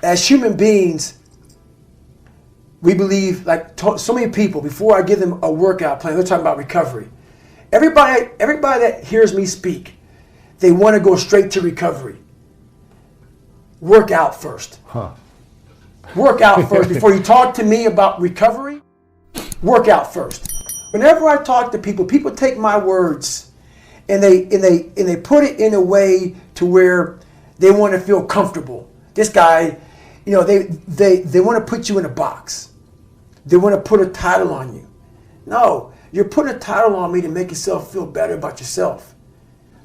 as human beings, we believe, like so many people, before I give them a workout plan, they're talking about recovery. Everybody that hears me speak, they want to go straight to recovery. Work out first. Work out first. Before you talk to me about recovery, work out first. Whenever I talk to people, people take my words and they put it in a way to where they want to feel comfortable. This guy, you know, they want to put you in a box. They want to put a title on you. No, you're putting a title on me to make yourself feel better about yourself.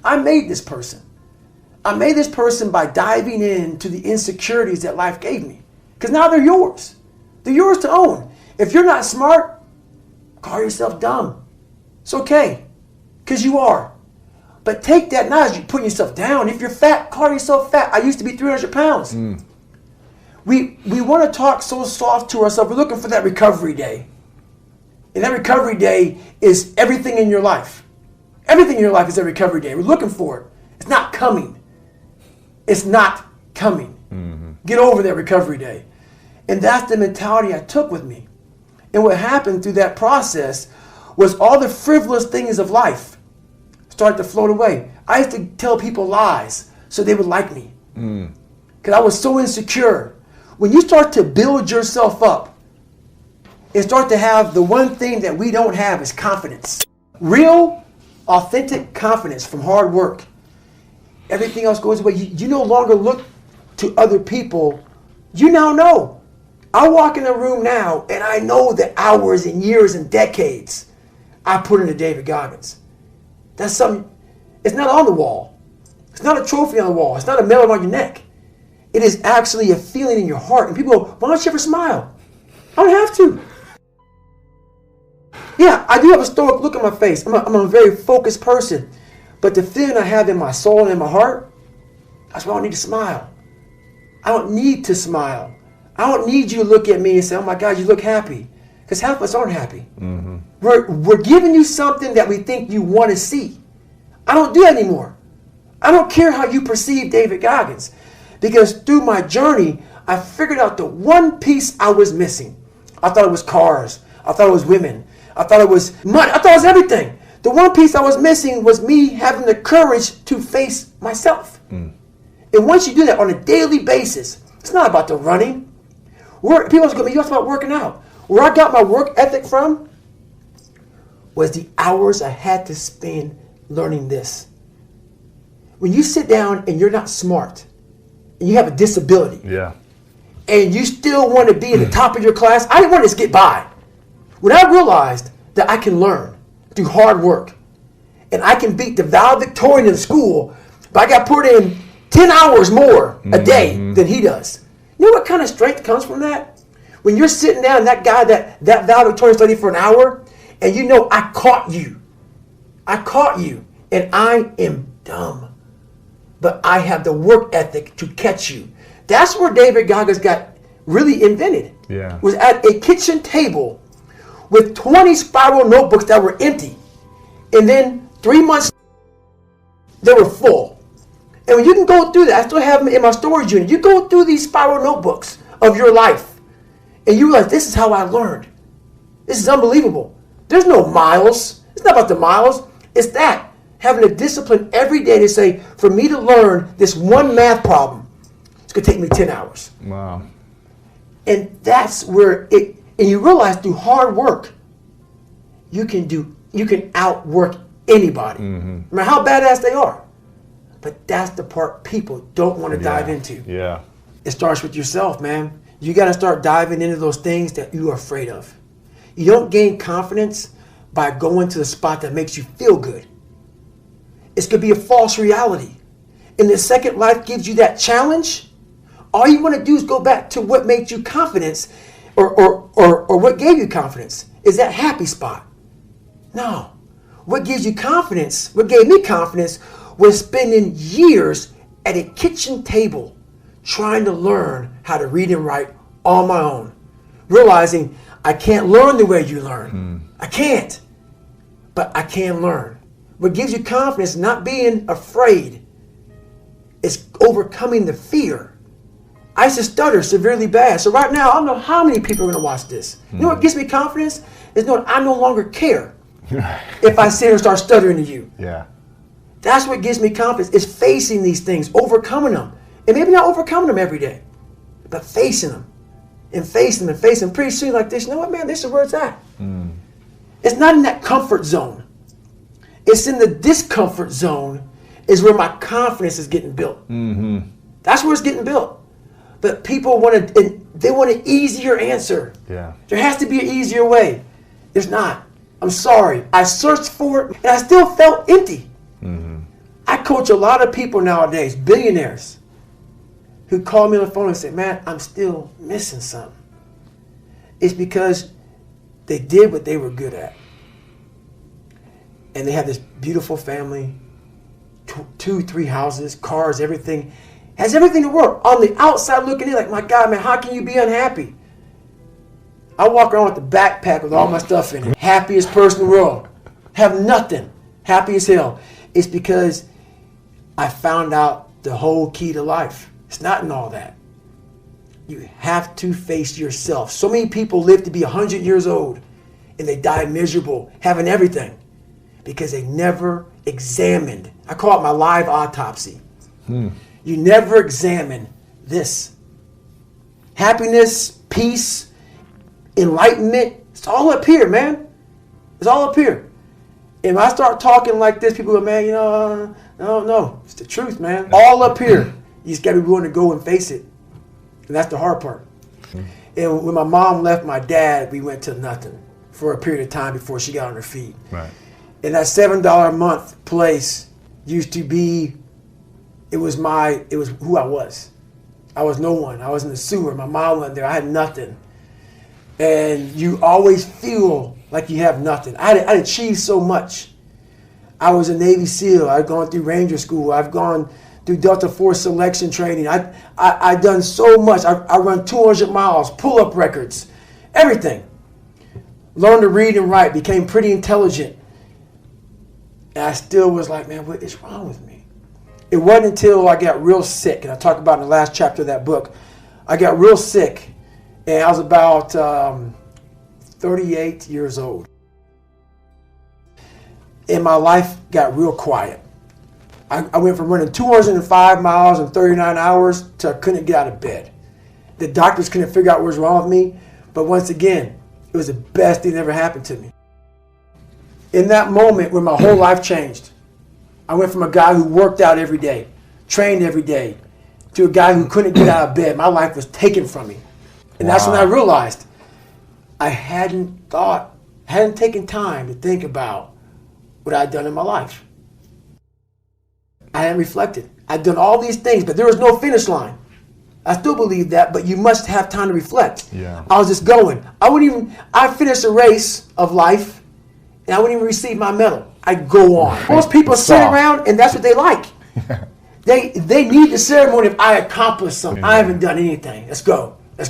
I made this person. I made this person by diving into the insecurities that life gave me. Because now they're yours. They're yours to own. If you're not smart, call yourself dumb. It's okay, because you are. But take that not as you putting yourself down. If you're fat, call yourself fat. I used to be 300 pounds. We want to talk so soft to ourselves. We're looking for that recovery day. And that recovery day is everything in your life. Everything in your life is a recovery day. We're looking for it. It's not coming. It's not coming. Get over that recovery day. And that's the mentality I took with me. And what happened through that process was all the frivolous things of life started to float away. I used to tell people lies so they would like me. Because I was so insecure. When you start to build yourself up and start to have the one thing that we don't have is confidence. Real, authentic confidence from hard work. Everything else goes away. You no longer look to other people. You now know. I walk in a room now and I know the hours and years and decades I put into David Goggins. That's something, it's not on the wall. It's not a trophy on the wall. It's not a medal on your neck. It is actually a feeling in your heart. And people go, why don't you ever smile? I don't have to. Yeah, I do have a stoic look on my face. I'm a very focused person. But the feeling I have in my soul and in my heart, that's why I don't need to smile. I don't need to smile. I don't need you to look at me and say, oh my God, you look happy. Because half of us aren't happy. We're giving you something that we think you want to see. I don't do that anymore. I don't care how you perceive David Goggins. Because through my journey, I figured out the one piece I was missing. I thought it was cars. I thought it was women. I thought it was money. I thought it was everything. The one piece I was missing was me having the courage to face myself. And once you do that on a daily basis, it's not about the running. People are going to be, you about working out. Where I got my work ethic from was the hours I had to spend learning this. When you sit down and you're not smart, and you have a disability, and you still want to be at the top of your class, I didn't want to just get by. When I realized that I can learn through hard work, and I can beat the valedictorian in school, but I got put in 10 hours more a day than he does. You know what kind of strength comes from that? When you're sitting down, that guy that valedictorian studied for an hour, and you know I caught you. I caught you, and I am dumb. But I have the work ethic to catch you. That's where David Goggins got really invented. Was at a kitchen table with 20 spiral notebooks that were empty. And then 3 months, they were full. And when you can go through that, I still have them in my storage unit. You go through these spiral notebooks of your life, and you realize this is how I learned. This is unbelievable. There's no miles. It's not about the miles. It's that. Having a discipline every day to say, for me to learn this one math problem, it's going to take me 10 hours. Wow. And that's where and you realize through hard work, you can outwork anybody, no matter how badass they are. But that's the part people don't want to dive into. It starts with yourself, man. You got to start diving into those things that you are afraid of. You don't gain confidence by going to the spot that makes you feel good. It's going to be a false reality. And the second life gives you that challenge, all you want to do is go back to what made you confidence or what gave you confidence. Is that happy spot? No. What gives you confidence, what gave me confidence, was spending years at a kitchen table trying to learn how to read and write on my own. Realizing I can't learn the way you learn. I can't. But I can learn. What gives you confidence, not being afraid, is overcoming the fear I used to stutter severely bad. So right now, I don't know how many people are going to watch this. You know what gives me confidence? Is knowing I no longer care if I sit and start stuttering to you. Yeah. That's what gives me confidence, is facing these things, overcoming them. And maybe not overcoming them every day, but facing them and facing them and facing them. Pretty soon like this, you know what, man, this is where it's at. It's not in that comfort zone. It's in the discomfort zone is where my confidence is getting built. That's where it's getting built. But people want an easier answer. Yeah. There has to be an easier way. There's not. I'm sorry. I searched for it and I still felt empty. I coach a lot of people nowadays, billionaires, who call me on the phone and say, man, I'm still missing something. It's because they did what they were good at. And they have this beautiful family, 2, 3 houses, cars, everything. Has everything to work. On the outside looking in, like, my God, man, how can you be unhappy? I walk around with the backpack with all my stuff in it. Happiest person in the world. Have nothing. Happy as hell. It's because I found out the whole key to life. It's not in all that. You have to face yourself. So many people live to be 100 years old and they die miserable, having everything, because they never examined. I call it my live autopsy. You never examine this. Happiness, peace, enlightenment, it's all up here, man. It's all up here. And when I start talking like this, people go, man, you know, no. It's the truth, man. All up here. You just got to be willing to go and face it. And that's the hard part. And when my mom left my dad, we went to nothing for a period of time before she got on her feet. Right. And that $7 a month place used to be, it was who I was. I was no one. I was in the sewer. My mom went there. I had nothing. And you always feel like you have nothing. I'd achieved so much. I was a Navy SEAL. I'd gone through Ranger School. I've gone through Delta Force selection training. I've done so much. I run 200 miles, pull-up records, everything. Learned to read and write, became pretty intelligent. And I still was like, man, what is wrong with me? It wasn't until I got real sick, and I talk about in the last chapter of that book, I got real sick, and I was about 38 years old. And my life got real quiet. I went from running 205 miles in 39 hours to I couldn't get out of bed. The doctors couldn't figure out what was wrong with me, but once again, it was the best thing that ever happened to me. In that moment when my whole life changed, I went from a guy who worked out every day, trained every day, to a guy who couldn't get out of bed. My life was taken from me. And that's when I realized I hadn't taken time to think about what I'd done in my life. I hadn't reflected. I'd done all these things, but there was no finish line. I still believe that, but you must have time to reflect. Yeah. I was just going. I finished a race of life, and I wouldn't even receive my medal. I'd go on. Most people sit around, and that's what they like. They need the ceremony if I accomplished something. I haven't done anything. Let's go. I'm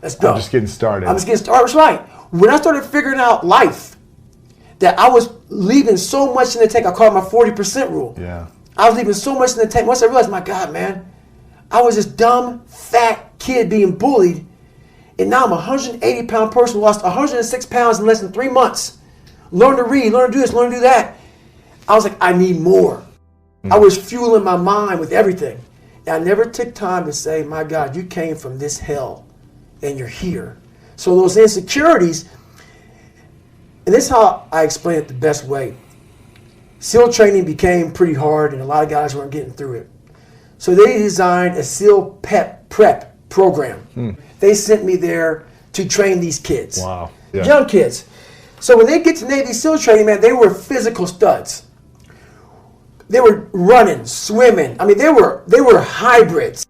just getting started. That's right. When I started figuring out life, that I was leaving so much in the tank. I call it my 40% rule. Yeah. I was leaving so much in the tank. Once I realized, my God, man, I was this dumb, fat kid being bullied, and now I'm a 180-pound person who lost 106 pounds in less than 3 months. Learn to read, learn to do this, learn to do that. I was like, I need more. I was fueling my mind with everything. And I never took time to say, my God, you came from this hell, and you're here. So those insecurities, and this is how I explain it the best way. SEAL training became pretty hard, and a lot of guys weren't getting through it. So they designed a SEAL prep program. They sent me there to train these kids. Wow. Yeah. Young kids. So when they get to Navy SEAL training, man, they were physical studs. They were running, swimming. I mean, they were hybrids.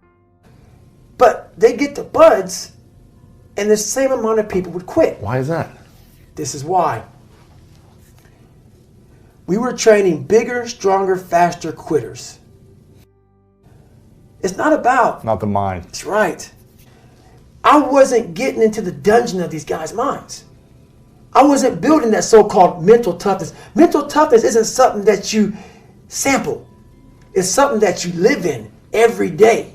But they get the buds, and the same amount of people would quit. Why is that? This is why. We were training bigger, stronger, faster quitters. It's not about... Not the mind. That's right. I wasn't getting into the dungeon of these guys' minds. I wasn't building that so-called mental toughness. Mental toughness isn't something that you sample. It's something that you live in every day.